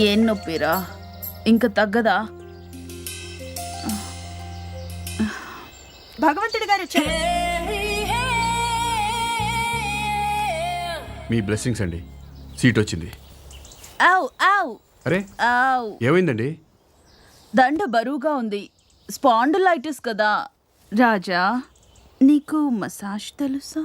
ఏం నొప్పిరా? ఇంకా తగ్గదా? భగవంతుడి గారు వచ్చారు. మీ బ్లెస్సింగ్స్ అండి, సీట్ వచ్చింది. ఆవ్ ఆవ్ అరే ఆవ్. ఏమైందండి? దండ బరువుగా ఉంది. స్పాండిలైటిస్ కదా. రాజా, నీకు మసాజ్ తెలుసా?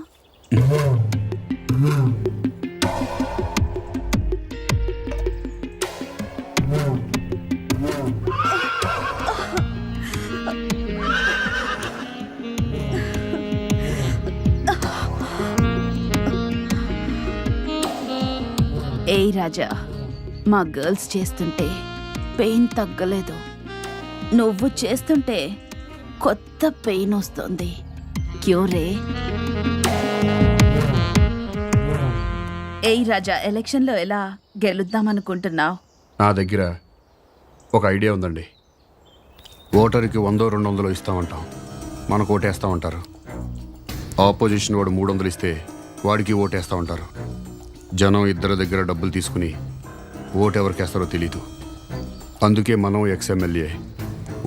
ఏయ్ రాజా, మా గర్ల్స్ చేస్తుంటే పెయిన్ తగ్గలేదు. నువ్వు చేస్తుంటే కొత్త పెయిన్ వస్తుంది. క్యూరే. ఏయ్ రాజా, ఎలక్షన్లో ఎలా గెలుద్దామనుకుంటున్నావు? నా దగ్గర ఒక ఐడియా ఉందండి. ఓటర్కి 100-200 ఇస్తామంటాం, మనకు ఓటేస్తామంటారు. ఆపోజిషన్ వాడు 300 ఇస్తే వాడికి ఓటేస్తామంటారు. జనం ఇద్దరి దగ్గర డబ్బులు తీసుకుని ఓటు ఎవరికేస్తారో తెలీదు. అందుకే మనం ఎక్స్ఎమ్మెల్యే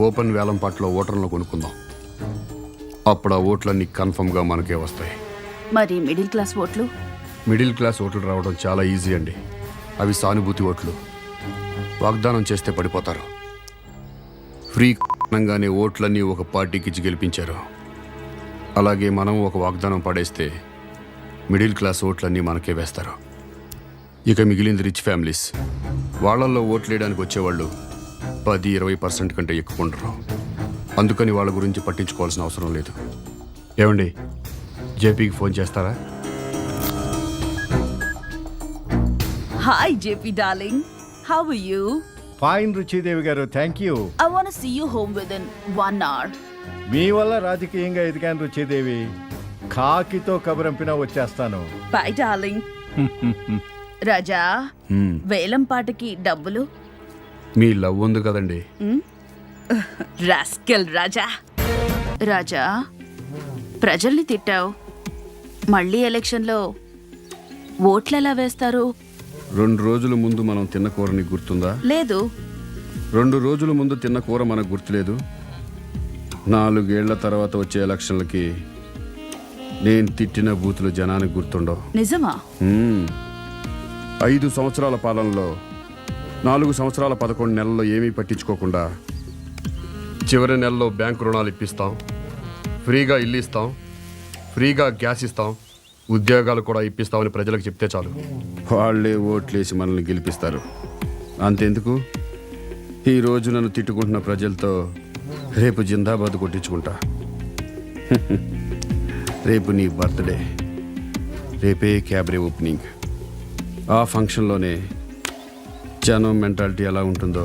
ఓపెన్ వేలంపాట్లో ఓటర్లను కొనుక్కుందాం. అప్పుడు ఆ ఓట్లన్నీ కన్ఫర్మ్గా మనకే వస్తాయి. మరి మిడిల్ క్లాస్ ఓట్లు? మిడిల్ క్లాస్ ఓట్లు రావడం చాలా ఈజీ అండి. అవి సానుభూతి ఓట్లు. వాగ్దానం చేస్తే పడిపోతారు. ఫ్రీ అనగానే ఓట్లన్నీ ఒక పార్టీకి ఇచ్చి గెలిపించారు. అలాగే మనం ఒక వాగ్దానం పడేస్తే మిడిల్ క్లాస్ ఓట్లన్నీ మనకే వేస్తారు. ఇక మిగిలింది రిచ్ ఫ్యామిలీస్. వాళ్ళల్లో ఓట్లేయడానికి వచ్చేవాళ్ళు 10-20% కంటే ఎక్కువ ఉండరు. అందుకని వాళ్ళ గురించి పట్టించుకోవాల్సిన అవసరం లేదు. ఏమండి, జేపీకి ఫోన్ చేస్తారా? Hi JP darling, how are you? Fine Ruchidevi గారు, thank you. I want to see you home within 1 hour. మీ వల్ల రాజకీయంగా ఎదిగాను రుచిదేవి. కాకితో కబురంపినా వచ్చేస్తాను. Bye darling. రాజా, వేలం పాటకి డబ్బులు? మీ లవ్ ఉంది కదండి. రాస్కెల్ రాజా. రాజా, ప్రజల్ని తిట్టావు, మళ్ళీ ఎలక్షన్లో ఓట్లు ఎలా వేస్తారు? 2 రోజుల ముందు మనం తిన్న కూర నీకు గుర్తుందా? లేదు. 2 రోజుల ముందు తిన్న కూర మనకు గుర్తులేదు. 4 ఏళ్ల తర్వాత వచ్చే ఎలక్షన్లకి నేను తిట్టిన బూతులు జనానికి గుర్తుండవు. నిజమా? 5 సంవత్సరాల పాలనలో 4 సంవత్సరాల 11 నెలల్లో ఏమీ పట్టించుకోకుండా చివరి నెలలో బ్యాంకు రుణాలు ఇప్పిస్తాం, ఫ్రీగా ఇల్లు ఇస్తాం, ఫ్రీగా గ్యాస్ ఇస్తాం, ఉద్యోగాలు కూడా ఇప్పిస్తామని ప్రజలకు చెప్తే చాలు, వాళ్ళే ఓట్లేసి మనల్ని గెలిపిస్తారు. అంతెందుకు, ఈరోజు నన్ను తిట్టుకుంటున్న ప్రజలతో రేపు జిందాబాద్ కొట్టించుకుంటా. రేపు నీ బర్త్డే, రేపే క్యాబరే ఓపెనింగ్. ఆ ఫంక్షన్లోనే జనం మెంటాలిటీ ఎలా ఉంటుందో